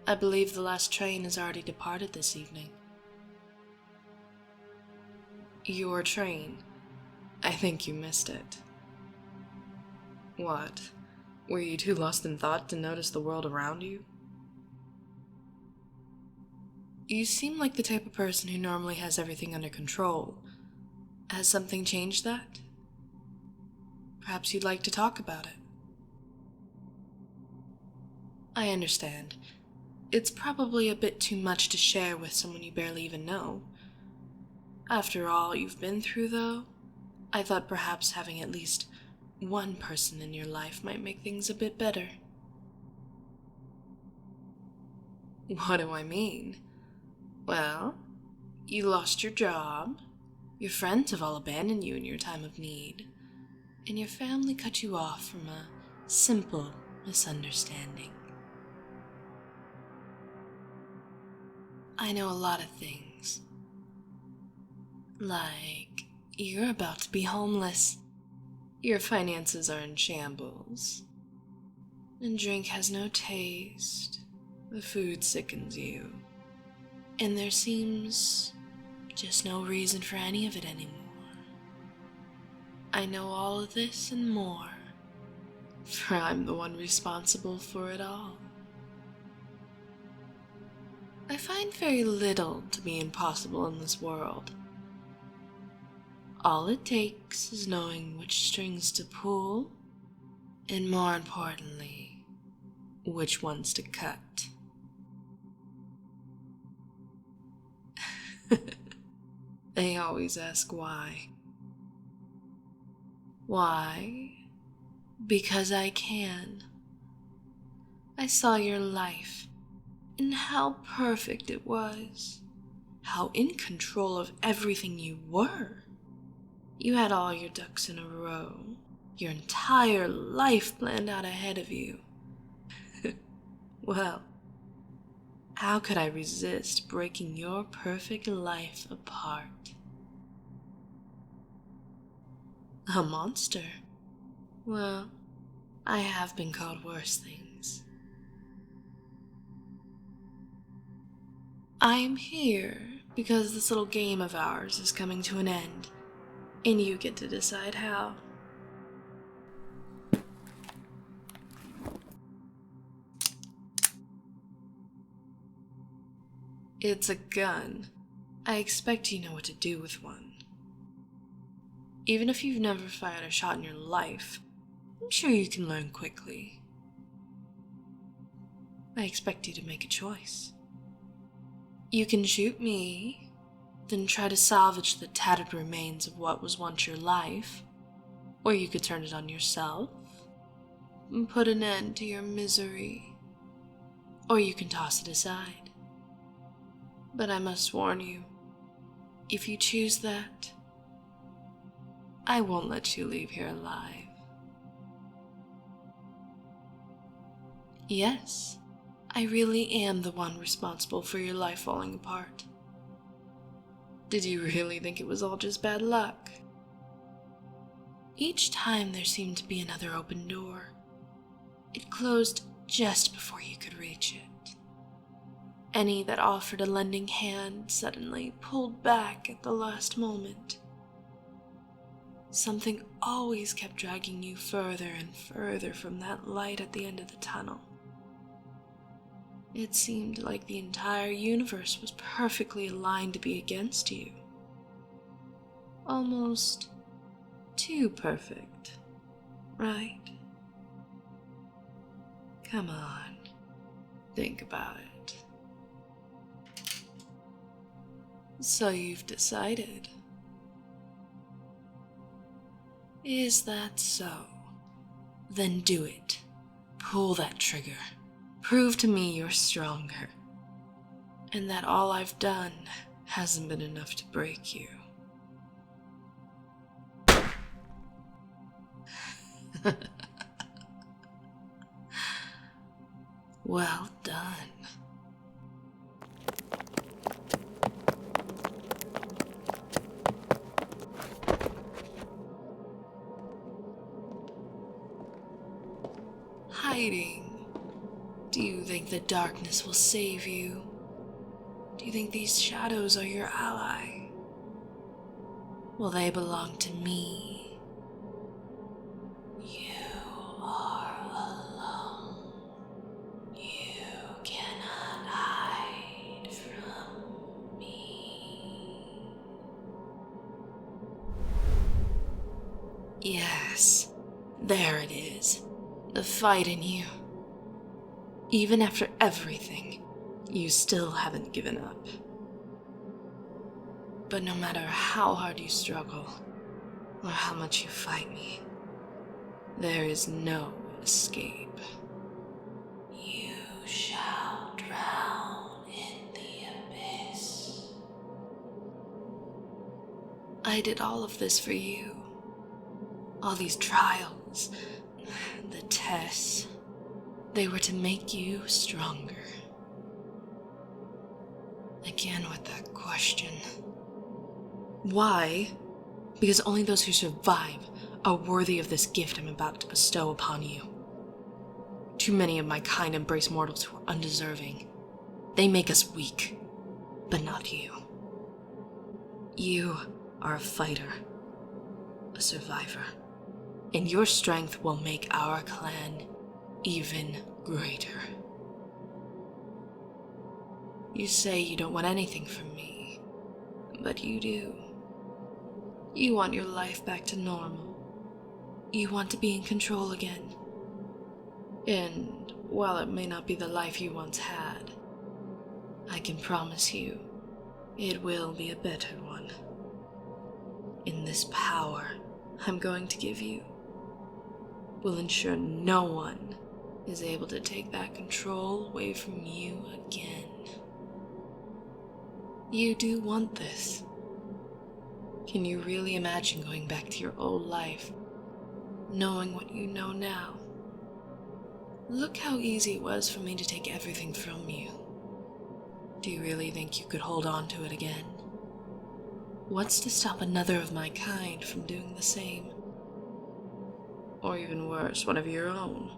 I believe the last train has already departed this evening. Your train. I think you missed it. What? Were you too lost in thought to notice the world around you? You seem like the type of person who normally has everything under control. Has something changed that? Perhaps you'd like to talk about it. I understand. It's probably a bit too much to share with someone you barely even know. After all you've been through, though, I thought perhaps having at least one person in your life might make things a bit better. What do I mean? Well, you lost your job, your friends have all abandoned you in your time of need, and your family cut you off from a simple misunderstanding. I know a lot of things. Like, you're about to be homeless. Your finances are in shambles. And drink has no taste. The food sickens you. And there seems just no reason for any of it anymore. I know all of this and more, for I'm the one responsible for it all. I find very little to be impossible in this world. All it takes is knowing which strings to pull, and more importantly, which ones to cut. They always ask why. Why? Because I can. I saw your life, and how perfect it was. How in control of everything you were. You had all your ducks in a row, your entire life planned out ahead of you. Well, how could I resist breaking your perfect life apart? A monster? Well, I have been called worse things. I am here because this little game of ours is coming to an end, and you get to decide how. It's a gun. I expect you know what to do with one. Even if you've never fired a shot in your life, I'm sure you can learn quickly. I expect you to make a choice. You can shoot me, then try to salvage the tattered remains of what was once your life, or you could turn it on yourself and put an end to your misery, or you can toss it aside. But I must warn you, if you choose that, I won't let you leave here alive. Yes, I really am the one responsible for your life falling apart. Did you really think it was all just bad luck? Each time there seemed to be another open door. It closed just before you could reach it. Any that offered a lending hand suddenly pulled back at the last moment. Something always kept dragging you further and further from that light at the end of the tunnel. It seemed like the entire universe was perfectly aligned to be against you. Almost too perfect, right? Come on, think about it. So you've decided. Is that so? Then do it. Pull that trigger. Prove to me you're stronger. And that all I've done hasn't been enough to break you. Well done. Hiding. Do you think the darkness will save you? Do you think these shadows are your ally? Well, they belong to me. You are alone. You cannot hide from me. Yes, there it is. The fight in you. Even after everything, you still haven't given up. But no matter how hard you struggle, or how much you fight me, there is no escape. You shall drown in the abyss. I did all of this for you. All these trials, the tests, they were to make you stronger. Again with that question. Why? Because only those who survive are worthy of this gift I'm about to bestow upon you. Too many of my kind embrace mortals who are undeserving. They make us weak, but not you. You are a fighter, a survivor, and your strength will make our clan even greater. You say you don't want anything from me, but you do. You want your life back to normal. You want to be in control again. And while it may not be the life you once had, I can promise you it will be a better one. In this power I'm going to give you will ensure no one is able to take that control away from you again. You do want this. Can you really imagine going back to your old life, knowing what you know now? Look how easy it was for me to take everything from you. Do you really think you could hold on to it again? What's to stop another of my kind from doing the same? Or even worse, one of your own.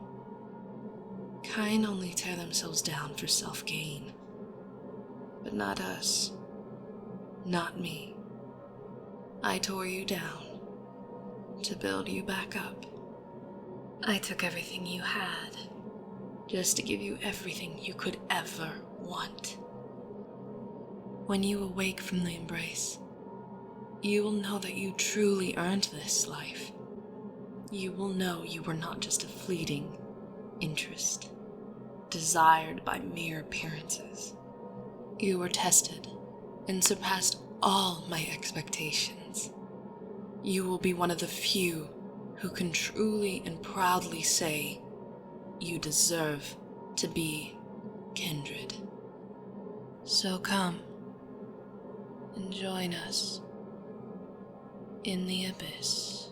Kind only tear themselves down for self-gain. But not us. Not me. I tore you down to build you back up. I took everything you had just to give you everything you could ever want. When you awake from the embrace, you will know that you truly earned this life. You will know you were not just a fleeting interest, desired by mere appearances. You were tested and surpassed all my expectations. You will be one of the few who can truly and proudly say you deserve to be kindred. So come and join us in the abyss.